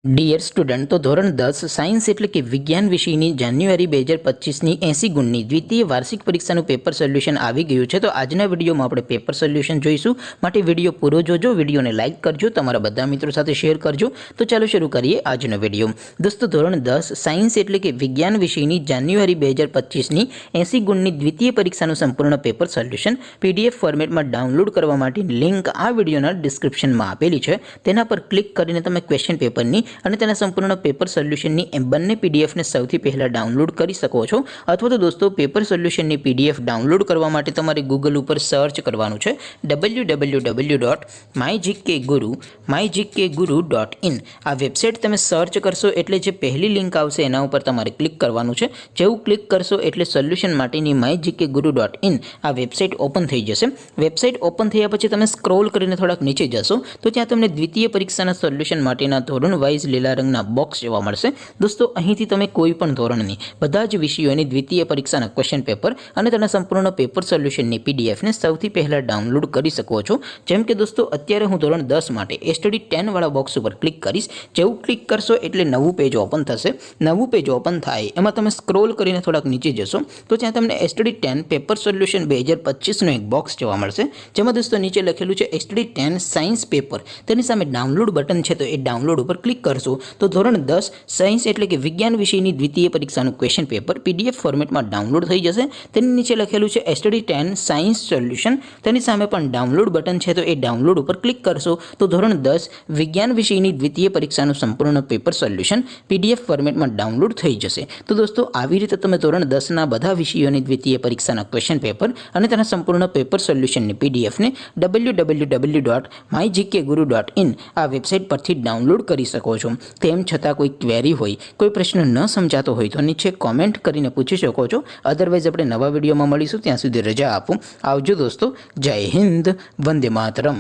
Dear student, તો ધોરણ 10 science એટલે કે વિજ્ઞાન વિષયની જાન્યુઆરી 2025ની 80 ગુણની દ્વિતીય વાર્ષિક પરીક્ષાનું પેપર સોલ્યુશન આવી ગયું છે। તો આજના વિડીયોમાં આપણે પેપર સોલ્યુશન જોઈશું, માટે વિડીયો પૂરો જોજો, વિડીયોને લાઇક કરજો, તમારા બધા મિત્રો સાથે શેર કરજો। તો ચાલો શરૂ કરીએ આજનો વિડીયો। દોસ્તો, ધોરણ 10 સાયન્સ એટલે કે વિજ્ઞાન વિષયની જાન્યુઆરી 2025ની 80 ગુણની દ્વિતીય પરીક્ષાનું સંપૂર્ણ પેપર સોલ્યુશન PDF ફોર્મેટમાં ડાઉનલોડ કરવા માટેની લિંક આ વિડીયોના ડિસ્ક્રિપ્શનમાં આપેલી છે। તેના પર ક્લિક કરીને તમે ક્વેશ્ચન પેપરની અને તેના સંપૂર્ણ પેપર સોલ્યુશનની બંને પીડીએફને સૌથી પહેલાં ડાઉનલોડ કરી શકો છો। અથવા તો દોસ્તો, પેપર સોલ્યુશનની PDF ડાઉનલોડ કરવા માટે તમારે ગૂગલ ઉપર સર્ચ કરવાનું છે www.mygkguru.in। આ વેબસાઇટ તમે સર્ચ કરશો એટલે જે પહેલી લિંક આવશે એના ઉપર તમારે ક્લિક કરવાનું છે। જેવું ક્લિક કરશો એટલે સોલ્યુશન માટેની mygkguru.in આ વેબસાઇટ ઓપન થઈ જશે। વેબસાઇટ ઓપન થયા પછી તમે સ્ક્રોલ કરીને થોડાક નીચે જશો તો ત્યાં તમને દ્વિતીય પરીક્ષાના સોલ્યુશન માટેના ધોરણ વાઇઝ લીલા રંગના બોક્સ જોવા મળશે। દોસ્તો, અહીંથી તમે કોઈ પણ ધોરણની બધા જ વિષયોની દ્વિતીય પરીક્ષાના ક્વેશ્ચન પેપર અને તેના સંપૂર્ણ પેપર સોલ્યુશનની પીડીએફને સૌથી પહેલાં ડાઉનલોડ કરી શકો છો। જેમ કે દોસ્તો, અત્યારે હું ધોરણ 10 માટે સ્ટડી 10 વાળા બોક્સ ઉપર ક્લિક કરીશ। જેવું ક્લિક કરશો એટલે નવું પેજ ઓપન થશે। નવું પેજ ઓપન થાય એમાં તમે સ્ક્રોલ કરીને થોડાક નીચે જશો તો ત્યાં તમને સ્ટડી 10 પેપર સોલ્યુશન 2025નું એક બોક્સ જોવા મળશે, જેમાં દોસ્તો નીચે લખેલું છે સ્ટડી 10 સાયન્સ પેપર। તેની સામે ડાઉનલોડ બટન છે, તો એ ડાઉનલોડ ઉપર ક્લિક કરશો તો ધોરણ 10 સાયન્સ એટલે કે વિજ્ઞાન વિષયની દ્વિતીય પરીક્ષાનું ક્વેશ્ચન પેપર PDF ફોર્મેટમાં ડાઉનલોડ થઈ જશે। તેની નીચે લખેલું છે સ્ટડી 10 સાયન્સ સોલ્યુશન, તેની સામે પણ ડાઉનલોડ બટન છે, તો એ ડાઉનલોડ ઉપર ક્લિક કરશો તો ધોરણ 10 વિજ્ઞાન વિષયની દ્વિતીય પરીક્ષાનું સંપૂર્ણ પેપર સોલ્યુશન PDF ફોર્મેટમાં ડાઉનલોડ થઈ જશે। તો દોસ્તો, આવી રીતે તમે ધોરણ 10ના બધા વિષયોની દ્વિતીય પરીક્ષાના ક્વેશ્ચન પેપર અને તેના સંપૂર્ણ પેપર સોલ્યુશનની PDFને www.mygkguru.in આ વેબસાઇટ પરથી ડાઉનલોડ કરી શકો છો। તેમ છતાં કોઈ ક્વેરી હોય, કોઈ પ્રશ્ન ન સમજાતો હોય તો નીચે કોમેન્ટ કરીને પૂછી શકો છો। અધરવાઇઝ આપણે નવા વિડીયોમાં મળીશું, ત્યાં સુધી રજા આપો। આવજો દોસ્તો, જય હિન્દ, વંદે માતરમ।